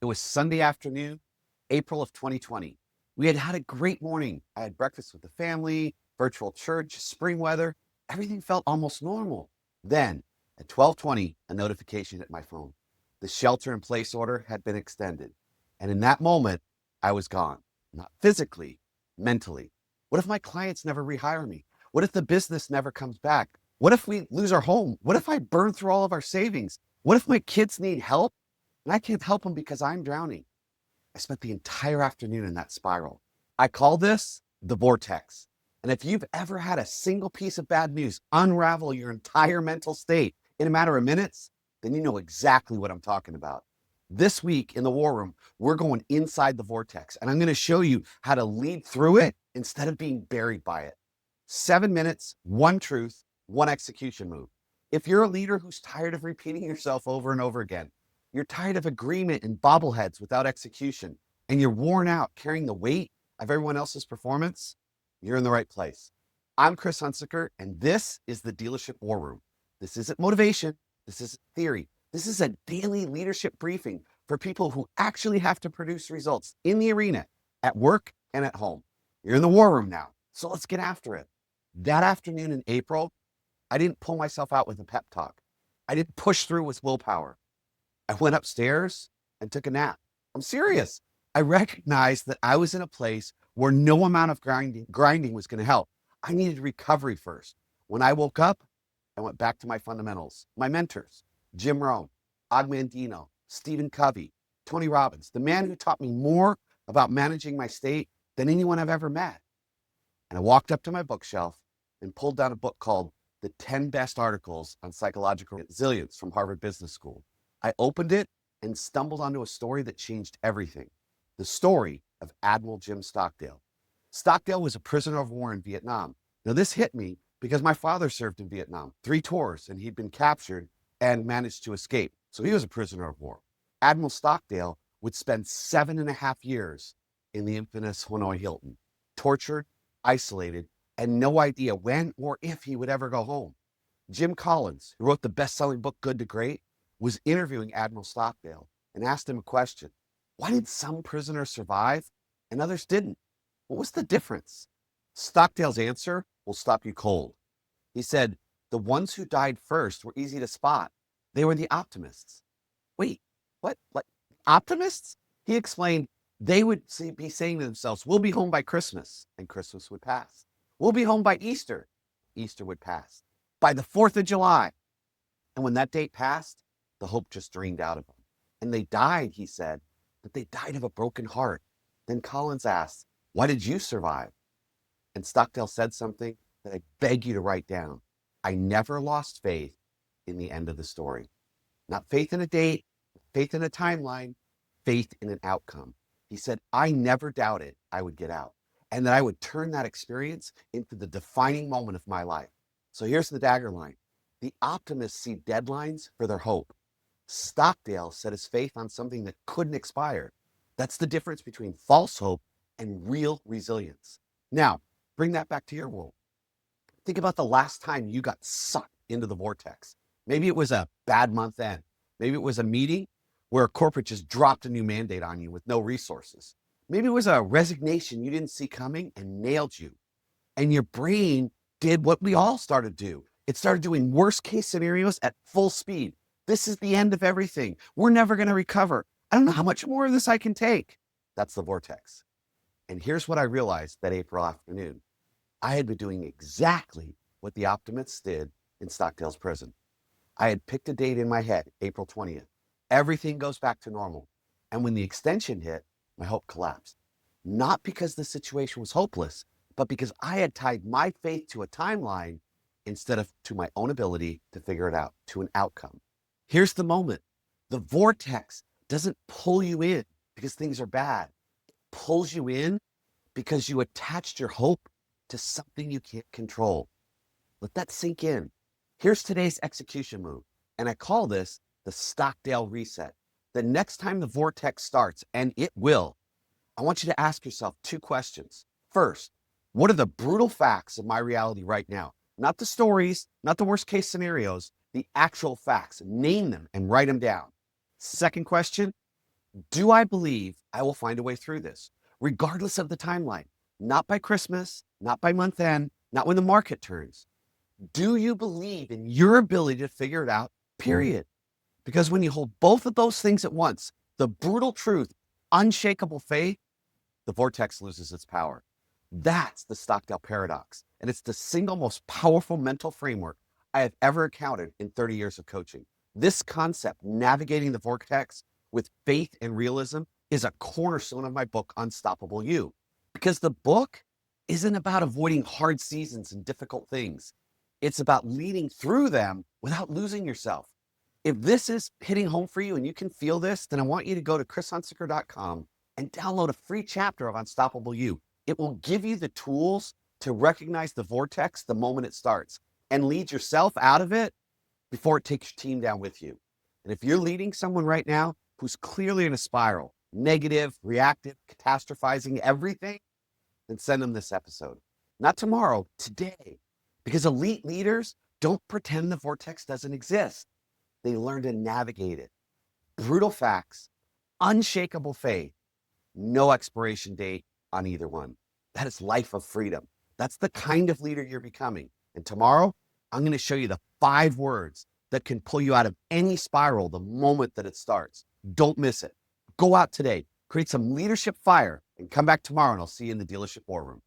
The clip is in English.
was Sunday afternoon, April of 2020. We had a great morning. I had breakfast with the family, virtual church, spring weather. Everything felt almost normal. Then, at 12:20, a notification hit my phone. The shelter-in-place order had been extended. And in that moment, I was gone. Not physically, mentally. What if my clients never rehire me? What if the business never comes back? What if we lose our home? What if I burn through all of our savings? What if my kids need help and I can't help them because I'm drowning? I spent the entire afternoon in that spiral. I call this the vortex. And if you've ever had a single piece of bad news unravel your entire mental state in a matter of minutes, then you know exactly what I'm talking about. This week in the War Room, we're going inside the vortex, and I'm going to show you how to lead through it instead of being buried by it. 7 minutes, one truth, one execution move. If you're a leader who's tired of repeating yourself over and over again, you're tired of agreement and bobbleheads without execution, and you're worn out carrying the weight of everyone else's performance, you're in the right place. I'm Chris Hunsicker, and this is the Dealership War Room. This isn't motivation. This isn't theory. This is a daily leadership briefing for people who actually have to produce results in the arena, at work and at home. You're in the war room now, so let's get after it. That afternoon in April, I didn't pull myself out with a pep talk. I didn't push through with willpower. I went upstairs and took a nap. I'm serious. I recognized that I was in a place where no amount of grinding was going to help. I needed recovery first. When I woke up, I went back to my fundamentals, my mentors, Jim Rohn, Og Mandino, Stephen Covey, Tony Robbins, the man who taught me more about managing my state than anyone I've ever met. And I walked up to my bookshelf and pulled down a book called The 10 Best Articles on Psychological Resilience from Harvard Business School. I opened it and stumbled onto a story that changed everything. The story of Admiral Jim Stockdale. Stockdale was a prisoner of war in Vietnam. Now this hit me because my father served in Vietnam, 3 tours, and he'd been captured and managed to escape. So he was a prisoner of war. Admiral Stockdale would spend 7.5 years in the infamous Hanoi Hilton, tortured, isolated, and no idea when or if he would ever go home. Jim Collins, who wrote the best-selling book Good to Great, was interviewing Admiral Stockdale and asked him a question. Why did some prisoners survive and others didn't? What was the difference? Stockdale's answer will stop you cold. He said, the ones who died first were easy to spot. They were the optimists. Wait, what? Like optimists? He explained they would be saying to themselves, we'll be home by Christmas, and Christmas would pass. We'll be home by Easter. Easter would pass. By the 4th of July. And when that date passed, the hope just drained out of them. And they died, he said, but they died of a broken heart. Then Collins asked, why did you survive? And Stockdale said something that I beg you to write down. I never lost faith in the end of the story. Not faith in a date, faith in a timeline, faith in an outcome. He said, I never doubted I would get out and that I would turn that experience into the defining moment of my life. So here's the dagger line. The optimists see deadlines for their hope. Stockdale set his faith on something that couldn't expire. That's the difference between false hope and real resilience. Now, bring that back to your world. Think about the last time you got sucked into the vortex. Maybe it was a bad month end. Maybe it was a meeting where a corporate just dropped a new mandate on you with no resources. Maybe it was a resignation you didn't see coming and nailed you. And your brain did what we all started to do. It started doing worst case scenarios at full speed. This is the end of everything. We're never going to recover. I don't know how much more of this I can take. That's the vortex. And here's what I realized that April afternoon. I had been doing exactly what the optimists did in Stockdale's prison. I had picked a date in my head, April 20th. Everything goes back to normal. And when the extension hit, my hope collapsed. Not because the situation was hopeless, but because I had tied my faith to a timeline instead of to my own ability to figure it out, to an outcome. Here's the moment. The vortex doesn't pull you in because things are bad. It pulls you in because you attached your hope to something you can't control. Let that sink in. Here's today's execution move, and I call this the Stockdale reset. The next time the vortex starts, and it will, I want you to ask yourself 2 questions. First, what are the brutal facts of my reality right now? Not the stories, not the worst case scenarios, the actual facts. Name them and write them down. Second question, Do I believe I will find a way through this, regardless of the timeline? Not by Christmas, not by month end, not when the market turns. Do you believe in your ability to figure it out, period? Because when you hold both of those things at once, the brutal truth, unshakable faith, the vortex loses its power. That's the Stockdale paradox. And it's the single most powerful mental framework I have ever encountered in 30 years of coaching. This concept, navigating the vortex with faith and realism, is a cornerstone of my book, Unstoppable You. Because the book isn't about avoiding hard seasons and difficult things. It's about leading through them without losing yourself. If this is hitting home for you and you can feel this, then I want you to go to chrishunsicker.com and download a free chapter of Unstoppable You. It will give you the tools to recognize the vortex the moment it starts and lead yourself out of it before it takes your team down with you. And if you're leading someone right now who's clearly in a spiral, negative, reactive, catastrophizing everything, then send them this episode. Not tomorrow, today. Because elite leaders don't pretend the vortex doesn't exist. They learn to navigate it. Brutal facts, unshakable faith, no expiration date on either one. That is life of freedom. That's the kind of leader you're becoming. And tomorrow, I'm going to show you the 5 words that can pull you out of any spiral the moment that it starts. Don't miss it. Go out today, create some leadership fire, and come back tomorrow, and I'll see you in the dealership war room.